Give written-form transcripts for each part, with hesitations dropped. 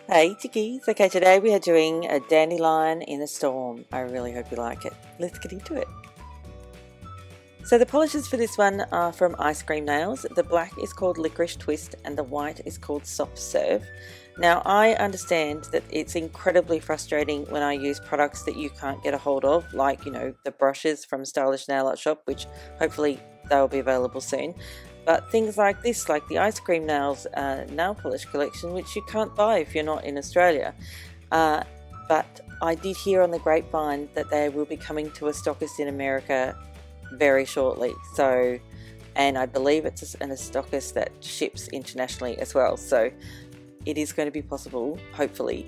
Hey chickies, okay, today we are doing a Dandelion in a Storm. I really hope you like it. Let's get into it. So the polishes for this one are from iScream Nails. The black is called Liquorice Twist and the white is called Soft Serve. Now I understand that it's incredibly frustrating when I use products that you can't get a hold of, like, you know, the brushes from Stylish Nail Art Shop, which hopefully they'll be available soon. But things like this, like the iScream Nails nail polish collection, which you can't buy if you're not in Australia. But I did hear on the grapevine that they will be coming to a stockist in America very shortly. So, and I believe it's a stockist that ships internationally as well. So it is going to be possible, hopefully.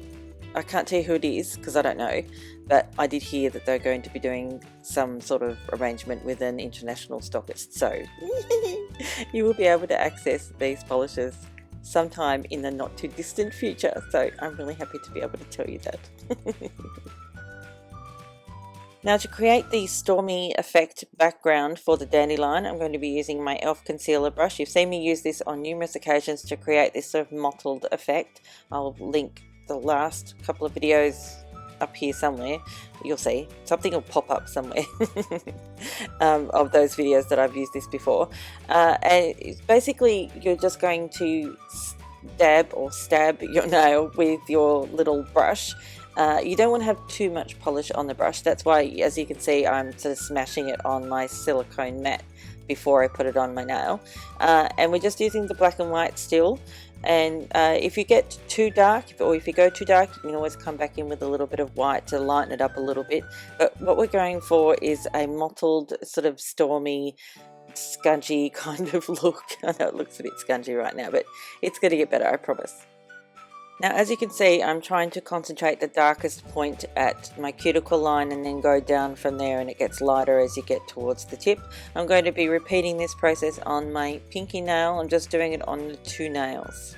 I can't tell you who it is because I don't know, but I did hear that they're going to be doing some sort of arrangement with an international stockist, so you will be able to access these polishes sometime in the not too distant future, so I'm really happy to be able to tell you that. Now, to create the Stormy effect background for the Dandelion, I'm going to be using my e.l.f. concealer brush. You've seen me use this on numerous occasions to create this sort of mottled effect. I'll link the last couple of videos up here somewhere. You'll see something will pop up somewhere of those videos that I've used this before, and it's basically you're just going to dab or stab your nail with your little brush. You don't want to have too much polish on the brush. That's why, as you can see, I'm sort of smashing it on my silicone mat before I put it on my nail, and we're just using the black and white still. And if you get too dark, or if you go too dark, you can always come back in with a little bit of white to lighten it up a little bit. But what we're going for is a mottled, sort of stormy, scungy kind of look. I know it looks a bit scungy right now, but it's going to get better, I promise. Now, as you can see, I'm trying to concentrate the darkest point at my cuticle line and then go down from there, and it gets lighter as you get towards the tip. I'm going to be repeating this process on my pinky nail. I'm just doing it on the two nails.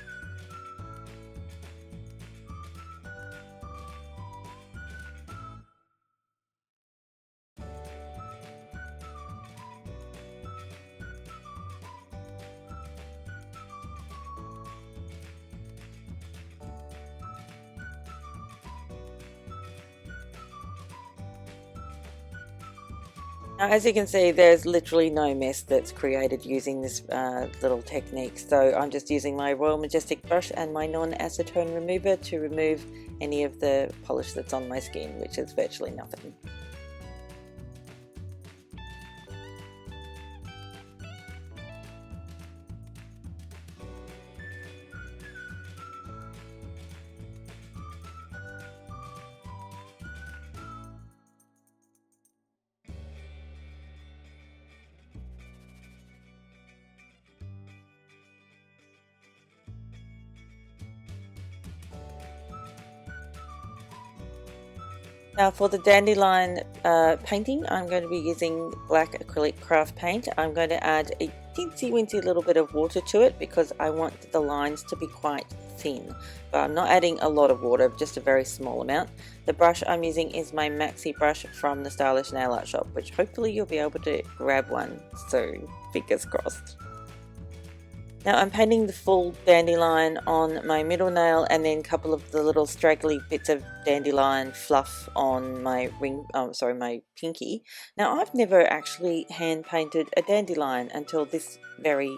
Now, as you can see, there's literally no mess that's created using this little technique. So I'm just using my Royal Majestic brush and my non-acetone remover to remove any of the polish that's on my skin, which is virtually nothing. Now for the Dandelion painting, I'm going to be using black acrylic craft paint. I'm going to add a teensy-weensy little bit of water to it because I want the lines to be quite thin. But I'm not adding a lot of water, just a very small amount. The brush I'm using is my MAXI brush from the Stylish Nail Art Shop, which hopefully you'll be able to grab one soon. Fingers crossed. Now I'm painting the full dandelion on my middle nail and then a couple of the little straggly bits of dandelion fluff on my my pinky. Now I've never actually hand painted a dandelion until this very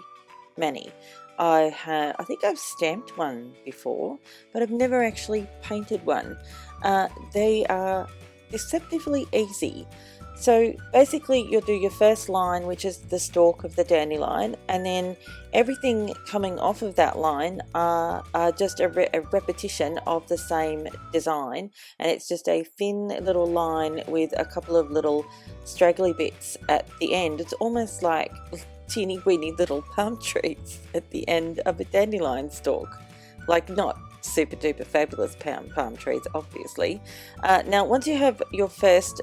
many. I think I've stamped one before, but I've never actually painted one. They are deceptively easy. So basically you'll do your first line, which is the stalk of the dandelion, and then everything coming off of that line are just a repetition of the same design, and it's just a thin little line with a couple of little straggly bits at the end. It's almost like teeny weeny little palm trees at the end of a dandelion stalk, like not super duper fabulous palm trees obviously. Now once you have your first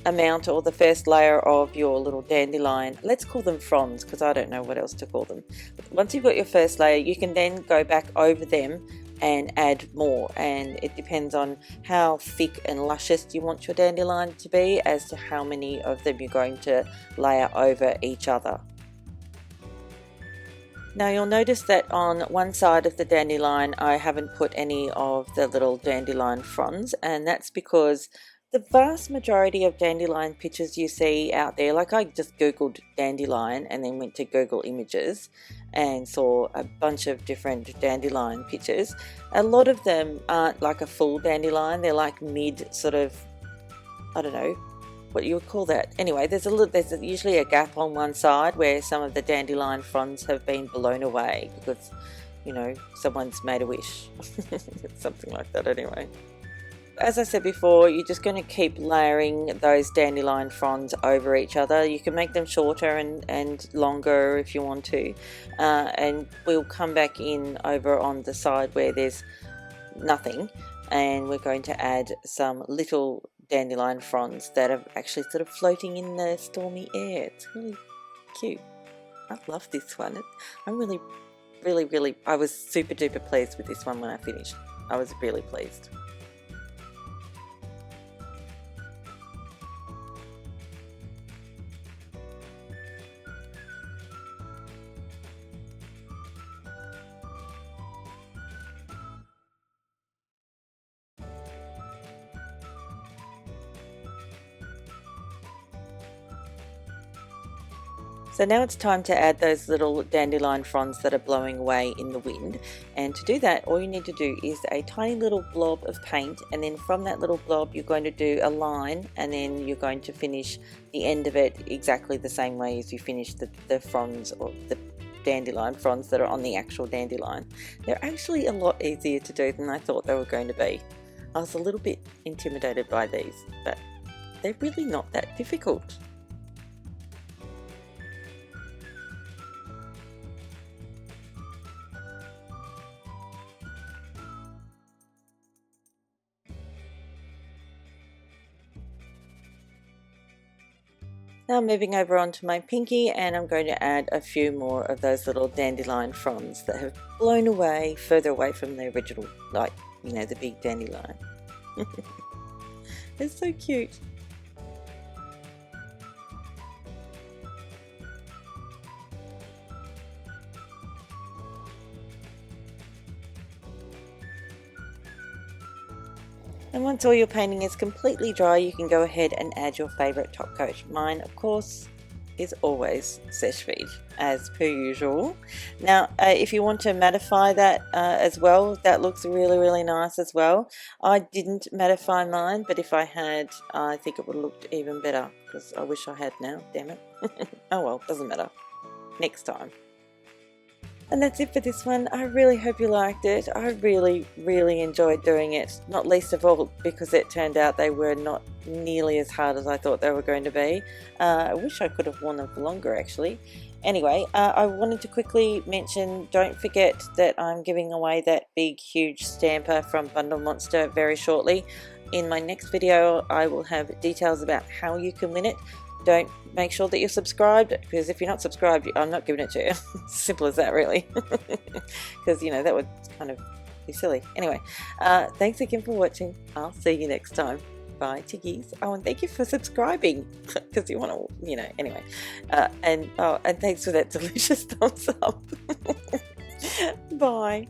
amount or the first layer of your little dandelion, let's call them fronds because I don't know what else to call them. Once you've got your first layer, you can then go back over them and add more, and it depends on how thick and luscious you want your dandelion to be as to how many of them you're going to layer over each other. Now you'll notice that on one side of the dandelion I haven't put any of the little dandelion fronds, and that's because the vast majority of dandelion pictures you see out there, like I just googled dandelion and then went to Google Images and saw a bunch of different dandelion pictures. A lot of them aren't like a full dandelion, they're like mid sort of, I don't know what you would call that. Anyway, there's usually a gap on one side where some of the dandelion fronds have been blown away because, you know, someone's made a wish. Something like that anyway. As I said before, you're just going to keep layering those dandelion fronds over each other. You can make them shorter and longer if you want to, and we'll come back in over on the side where there's nothing, and we're going to add some little dandelion fronds that are actually sort of floating in the stormy air. It's really cute. I love this one. I'm really, I was super duper pleased with this one when I finished. I was really pleased. So now it's time to add those little dandelion fronds that are blowing away in the wind, and to do that all you need to do is a tiny little blob of paint, and then from that little blob you're going to do a line, and then you're going to finish the end of it exactly the same way as you finish the fronds, or the dandelion fronds that are on the actual dandelion. They're actually a lot easier to do than I thought they were going to be. I was a little bit intimidated by these, but they're really not that difficult. Now I'm moving over onto my pinky, and I'm going to add a few more of those little dandelion fronds that have blown away further away from the original, like, you know, the big dandelion. It's so cute. And once all your painting is completely dry, you can go ahead and add your favourite top coat. Mine, of course, is always Seche Vite, as per usual. Now, if you want to mattify that as well, that looks really nice as well. I didn't mattify mine, but if I had, I think it would have looked even better, because I wish I had now, damn it. Oh well, doesn't matter. Next time. And that's it for this one. I really hope you liked it. I really enjoyed doing it, not least of all because it turned out they were not nearly as hard as I thought they were going to be. I wish I could have worn them for longer actually. Anyway, I wanted to quickly mention, don't forget that I'm giving away that big huge stamper from Bundle Monster very shortly. In my next video I will have details about how you can win it. Don't make sure that you're subscribed, because if you're not subscribed, I'm not giving it to you. Simple as that, really. Because, you know, that would kind of be silly. Anyway, thanks again for watching. I'll see you next time. Bye, chickies. Oh, and thank you for subscribing, because you want to, you know, anyway. And thanks for that delicious thumbs up. Bye.